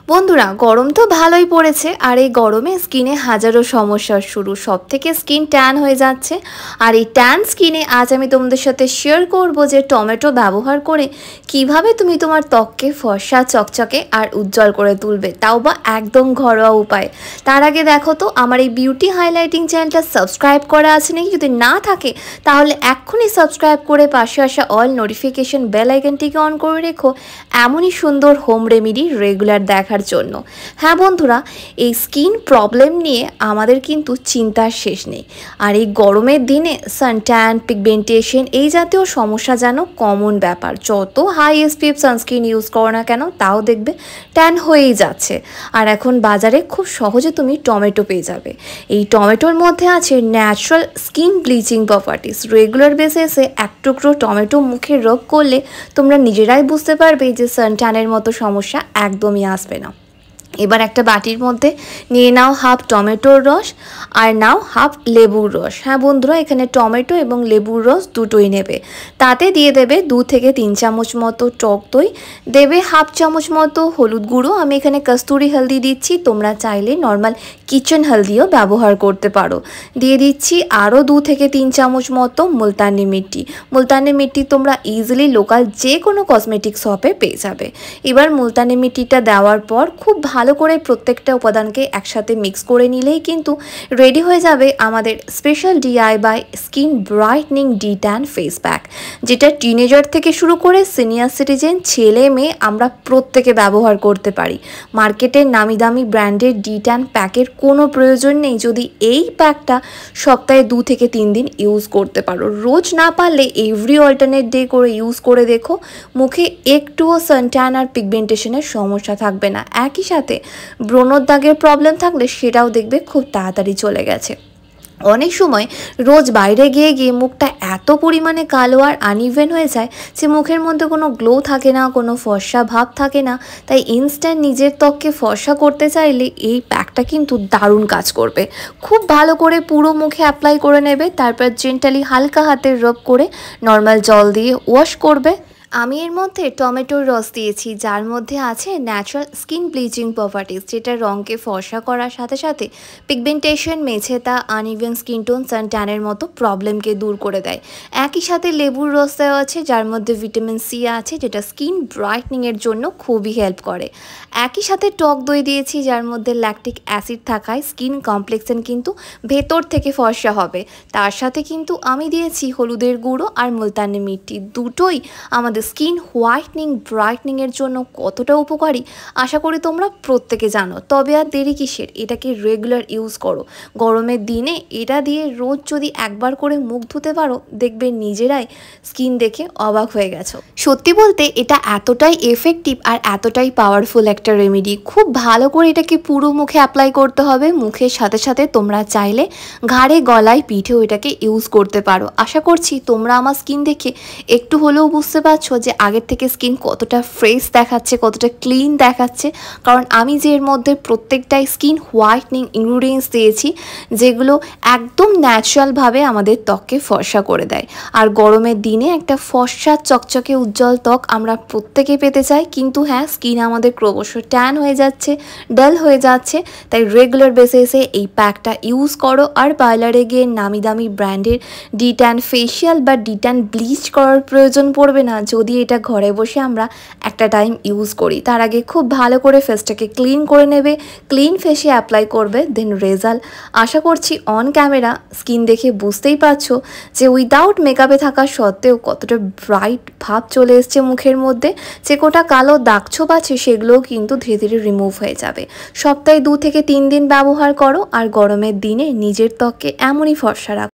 বন্ধুরা গরম তো ভালোই পড়েছে আর এই গরমে স্কিনে হাজারো সমস্যার শুরু সবথেকে স্কিন ট্যান হয়ে যাচ্ছে আর এই ট্যান স্কিনে আজ আমি তোমাদের সাথে শেয়ার করব যে টমেটো ব্যবহার করে কিভাবে তুমি তোমার ত্বককে ফর্সা চকচকে আর উজ্জ্বল করে তুলবে, তাও বা একদম ঘরোয়া উপায়। তার আগে দেখো তো আমার এই বিউটি হাইলাইটিং চ্যানেলটা সাবস্ক্রাইব করা আছে নাকি, যদি না থাকে তাহলে এক্ষুনি সাবস্ক্রাইব করে পাশে আসা অল নোটিফিকেশন বেল আইকনটিকে অন করে রেখো এমনই সুন্দর হোম রেমেডি রেগুলার দেখার জন্য। হ্যাঁ বন্ধুরা, এই স্কিন প্রবলেম নিয়ে আমাদের কিন্তু চিন্তার শেষ নেই। আর এই গরমের দিনে সানট্যান, পিগমেন্টেশন এই জাতীয় সমস্যা যেন কমন ব্যাপার। যত হাই এসপিএফ সানস্ক্রিন ইউজ করো না কেন তাও দেখবে ট্যান হয়েই যাচ্ছে। আর এখন বাজারে খুব সহজে তুমি টমেটো পেয়ে যাবে। এই টমেটোর মধ্যে আছে natural skin bleaching properties. Regular বেসিসে এক টুকরো টমেটো মুখে রব করলে তোমরা নিজেরাই বুঝতে পারবে যে সানট্যানের মতো সমস্যা একদমই আসবে না। এবার একটা বাটির মধ্যে নিয়ে নাও হাফ টমেটোর রস আর নাও হাফ লেবুর রস। হ্যাঁ বন্ধুরা, এখানে টমেটো এবং লেবুর রস দুটোই নেবে। তাতে দিয়ে দেবে 2 থেকে 3 চামচ মতো টক দই, দেবে হাফ চামচ মতো হলুদ গুঁড়ো। আমি এখানে কস্তুরি হলদি দিচ্ছি, তোমরা চাইলে নর্মাল কিচেন হলদিও ব্যবহার করতে পারো। দিয়ে দিচ্ছি আরও 2 থেকে 3 চামচ মতো মুলতানি মিট্টি। মুলতানি মিট্টি তোমরা ইজিলি লোকাল যে কোনো কসমেটিক শপে পেয়ে যাবে। এবার মুলতানি মিট্টিটা দেওয়ার পর খুব ভালো করে প্রত্যেকটা উপাদানকে একসাথে মিক্স করে নিলেই কিন্তু রেডি হয়ে যাবে আমাদের special DIY skin brightening D-tan face pack, যেটা টিনেজার থেকে শুরু করে সিনিয়র সিটিজেন, ছেলে মেয়ে আমরা প্রত্যেকে ব্যবহার করতে পারি। মার্কেটের নামি দামি ব্র্যান্ডের ডি-ট্যান প্যাকের কোনো প্রয়োজন নেই যদি এই প্যাকটা সপ্তাহে 2 থেকে 3 দিন ইউজ করতে পারো। রোজ না পারলে এভরি অল্টারনেট ডে করে ইউজ করে দেখো, মুখে একটুও সানট্যান আর পিগমেন্টেশনের সমস্যা থাকবে না। একই সাথে ব্রণর দাগের প্রবলেম থাকলে সেটাও দেখবে খুব তাড়াতাড়ি চলে গেছে। অনেক সময় রোজ বাইরে গিয়ে মুখটা এত পরিমাণে কালো আর আনইভেন হয়ে যায় যে মুখের মধ্যে কোনো গ্লো থাকে না, কোনো ফর্সা ভাব থাকে না। তাই ইনস্ট্যান্ট নিজের ত্বককে ফর্সা করতে চাইলে এই প্যাকটা কিন্তু দারুণ কাজ করবে। খুব ভালো করে পুরো মুখে অ্যাপ্লাই করে নেবে, তারপর জেন্টালি হালকা হাতে রব করে নর্মাল জল দিয়ে ওয়াশ করবে। আমি এর মধ্যে টমেটোর রস দিয়েছি, যার মধ্যে আছে ন্যাচারাল স্কিন ব্লিচিং প্রপার্টিস, যেটা রঙকে ফর্সা করার সাথে সাথে পিগমেন্টেশন, মেছেতা, আনইভেন স্কিন টোন, সানট্যানের মতো প্রবলেমকে দূর করে দেয়। একই সাথে লেবুর রস দেওয়া আছে, যার মধ্যে ভিটামিন সি আছে, যেটা স্কিন ব্রাইটনিংয়ের জন্য খুবই হেল্প করে। একই সাথে টক দই দিয়েছি, যার মধ্যে ল্যাকটিক অ্যাসিড থাকায় স্কিন কমপ্লেক্সন কিন্তু ভেতর থেকে ফর্সা হবে। তার সাথে কিন্তু আমি দিয়েছি হলুদের গুঁড়ো আর মুলতানি মিট্টি। দুটোই আমাদের স্কিন হোয়াইটনিং ব্রাইটনিংয়ের জন্য কতটা উপকারী আশা করি তোমরা প্রত্যেকে জানো। তবে আর দেরি কিসের, এটাকে রেগুলার ইউজ করো। গরমের দিনে এটা দিয়ে রোজ যদি একবার করে মুখ ধুতে পারো, দেখবে নিজেরাই স্কিন দেখে অবাক হয়ে গেছো। সত্যি বলতে এটা এতটাই এফেক্টিভ আর এতটাই পাওয়ারফুল একটা রেমেডি। খুব ভালো করে এটাকে পুরো মুখে অ্যাপ্লাই করতে হবে। মুখের সাথে সাথে তোমরা চাইলে ঘাড়ে, গলায়, পিঠেও এটাকে ইউজ করতে পারো। আশা করছি তোমরা আমার স্কিন দেখে একটু হলেও বুঝতে পারছো যে আগের থেকে স্কিন কতটা ফ্রেশ দেখাচ্ছে, কতটা ক্লিন দেখাচ্ছে। কারণ আমি যে এর মধ্যে প্রত্যেকটাই স্কিন হোয়াইটনিং ইনগ্রিডিয়েন্টস দিয়েছি, যেগুলো একদম ন্যাচারালভাবে আমাদের ত্বককে ফর্সা করে দেয়। আর গরমের দিনে একটা ফর্সা চকচকে উজ্জ্বল ত্বক আমরা প্রত্যেকে পেতে চাই, কিন্তু হ্যাঁ, স্কিন আমাদের ক্রমশ ট্যান হয়ে যাচ্ছে, ডাল হয়ে যাচ্ছে। তাই রেগুলার বেসিসে এই প্যাকটা ইউজ করো। আর পার্লারে গিয়ে নামি দামি ব্র্যান্ডের ডি-ট্যান ফেশিয়াল বা ডি-ট্যান ব্লিচ করার প্রয়োজন পড়বে না যদি এটা ঘরে বসে আমরা একটা টাইম ইউজ করি। তার আগে খুব ভালো করে ফেসটাকে ক্লিন করে নেবে, ক্লিন ফেসে অ্যাপ্লাই করবে, দেন রেজাল্ট আশা করছি অন ক্যামেরা স্কিন দেখে বুঝতেই পারছো যে উইদাউট মেকআপে থাকা সত্ত্বেও কতটা ব্রাইট ভাব চলে এসছে মুখের মধ্যে। যে কোটা কালো দাগ ছোপ আছে সেগুলোও কিন্তু ধীরে ধীরে রিমুভ হয়ে যাবে। সপ্তাহে 2 থেকে 3 দিন ব্যবহার করো আর গরমের দিনে নিজের ত্বককে এমনই ফর্সা রাখো।